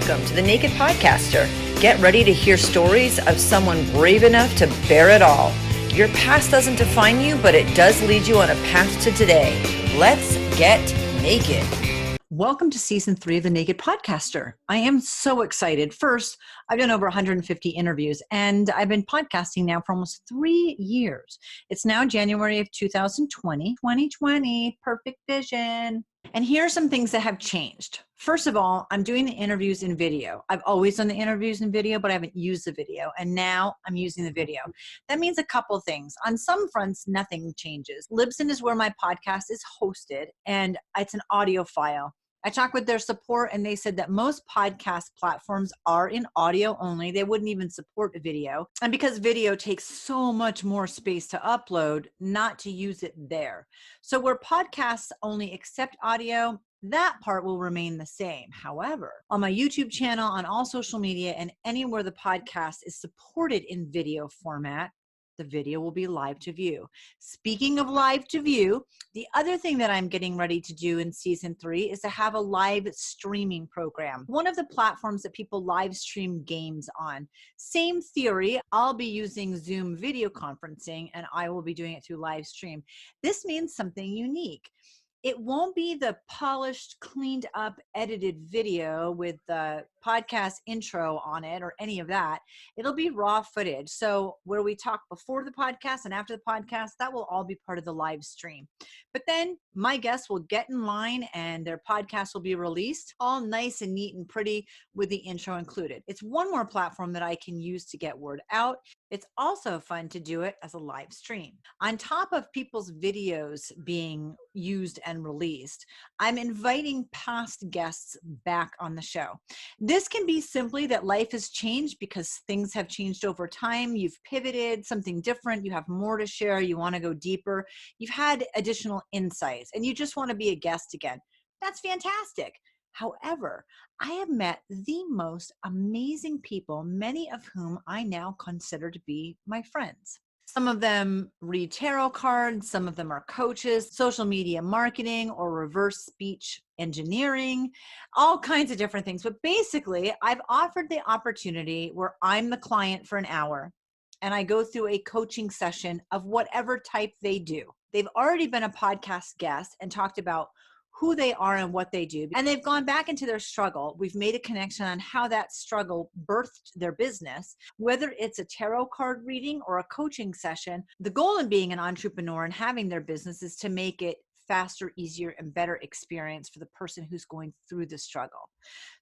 Welcome to The Naked Podcaster. Get ready to hear stories of someone brave enough to bear it all. Your past doesn't define you, but it does lead you on a path to today. Let's get naked. Welcome to Season 3 of The Naked Podcaster. I am so excited. First, I've done over 150 interviews, and I've been podcasting now for almost 3 years. It's now January of 2020. 2020, perfect vision. And here are some things that have changed. First of all, I'm doing the interviews in video. I've always done the interviews in video, but I haven't used the video. And now I'm using the video. That means a couple things. On some fronts, nothing changes. Libsyn is where my podcast is hosted, and it's an audio file. I talked with their support, and they said that most podcast platforms are in audio only. They wouldn't even support video. And because video takes so much more space to upload, not to use it there. So where podcasts only accept audio, that part will remain the same. However, on my YouTube channel, on all social media, and anywhere the podcast is supported in video format, the video will be live to view. Speaking of live to view, the other thing that I'm getting ready to do in Season 3 is to have a live streaming program. One of the platforms that people live stream games on. Same theory, I'll be using Zoom video conferencing, and I will be doing it through live stream. This means something unique. It won't be the polished, cleaned up, edited video with the podcast intro on it or any of that. It'll be raw footage. So where we talk before the podcast and after the podcast, that will all be part of the live stream. But then my guests will get in line and their podcast will be released all nice and neat and pretty with the intro included. It's one more platform that I can use to get word out. It's also fun to do it as a live stream. On top of people's videos being used and released, I'm inviting past guests back on the show. This can be simply that life has changed because things have changed over time. You've pivoted, something different. You have more to share. You want to go deeper. You've had additional insights and you just want to be a guest again. That's fantastic. However, I have met the most amazing people, many of whom I now consider to be my friends. Some of them read tarot cards, some of them are coaches, social media marketing, or reverse speech engineering, all kinds of different things. But basically, I've offered the opportunity where I'm the client for an hour and I go through a coaching session of whatever type they do. They've already been a podcast guest and talked about who they are and what they do. And they've gone back into their struggle. We've made a connection on how that struggle birthed their business, whether it's a tarot card reading or a coaching session. The goal in being an entrepreneur and having their business is to make it faster, easier, and better experience for the person who's going through the struggle.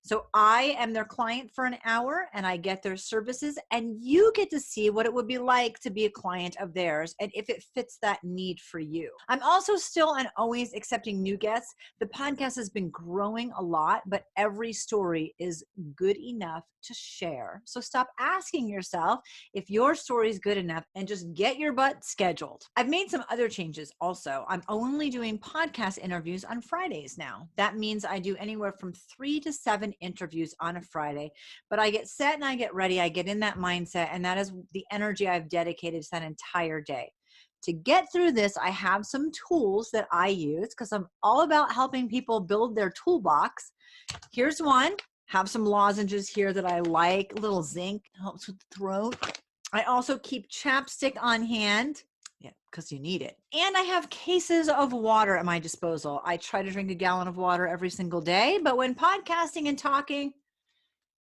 So I am their client for an hour and I get their services, and you get to see what it would be like to be a client of theirs and if it fits that need for you. I'm also still and always accepting new guests. The podcast has been growing a lot, but every story is good enough to share. So stop asking yourself if your story is good enough and just get your butt scheduled. I've made some other changes also. I'm only doing podcast interviews on Fridays now. That means I do anywhere from 3 to 7 interviews on a Friday, but I get set and I get ready. I get in that mindset, and that is the energy I've dedicated to that entire day. To get through this, I have some tools that I use because I'm all about helping people build their toolbox. Here's one. Have some lozenges here that I like. A little zinc helps with the throat. I also keep chapstick on hand. Yeah, because you need it. And I have cases of water at my disposal. I try to drink a gallon of water every single day, but when podcasting and talking,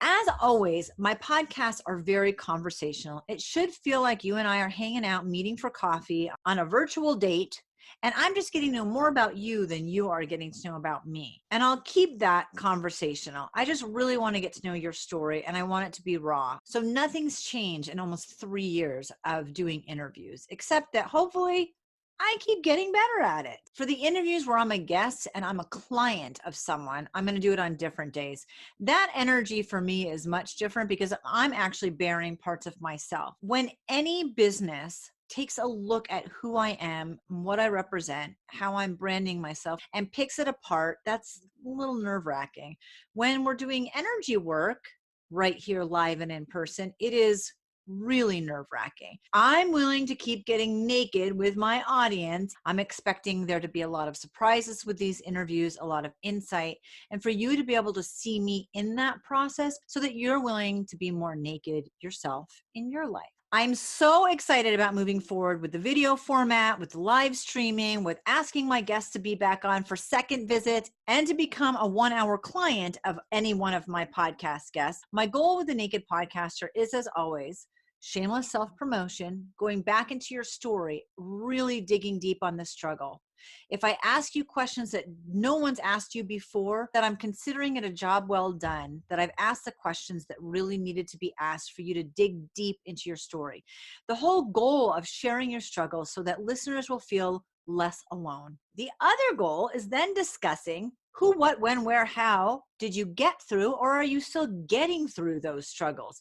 as always, my podcasts are very conversational. It should feel like you and I are hanging out, meeting for coffee on a virtual date, and I'm just getting to know more about you than you are getting to know about me. And I'll keep that conversational. I just really want to get to know your story, and I want it to be raw. So nothing's changed in almost 3 years of doing interviews, except that hopefully I keep getting better at it. For the interviews where I'm a guest and I'm a client of someone, I'm going to do it on different days. That energy for me is much different because I'm actually bearing parts of myself. When any business takes a look at who I am, what I represent, how I'm branding myself, and picks it apart, that's a little nerve-wracking. When we're doing energy work right here live and in person, it is really nerve-wracking. I'm willing to keep getting naked with my audience. I'm expecting there to be a lot of surprises with these interviews, a lot of insight, and for you to be able to see me in that process so that you're willing to be more naked yourself in your life. I'm so excited about moving forward with the video format, with live streaming, with asking my guests to be back on for second visits, and to become a 1-hour client of any one of my podcast guests. My goal with the Naked Podcaster is, as always, shameless self-promotion, going back into your story, really digging deep on the struggle. If I ask you questions that no one's asked you before, that I'm considering it a job well done, that I've asked the questions that really needed to be asked for you to dig deep into your story. The whole goal of sharing your struggle so that listeners will feel less alone. The other goal is then discussing who, what, when, where, how did you get through, or are you still getting through those struggles?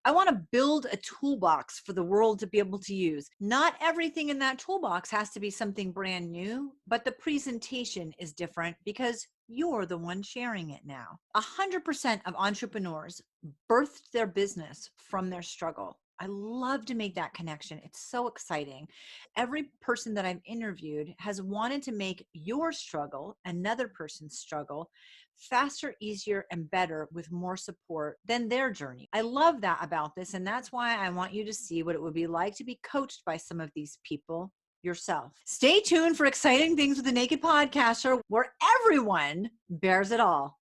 I want to build a toolbox for the world to be able to use. Not everything in that toolbox has to be something brand new, but the presentation is different because you're the one sharing it now. 100% of entrepreneurs birthed their business from their struggle. I love to make that connection. It's so exciting. Every person that I've interviewed has wanted to make your struggle, another person's struggle, faster, easier, and better with more support than their journey. I love that about this, and that's why I want you to see what it would be like to be coached by some of these people yourself. Stay tuned for exciting things with the Naked Podcaster, where everyone bears it all.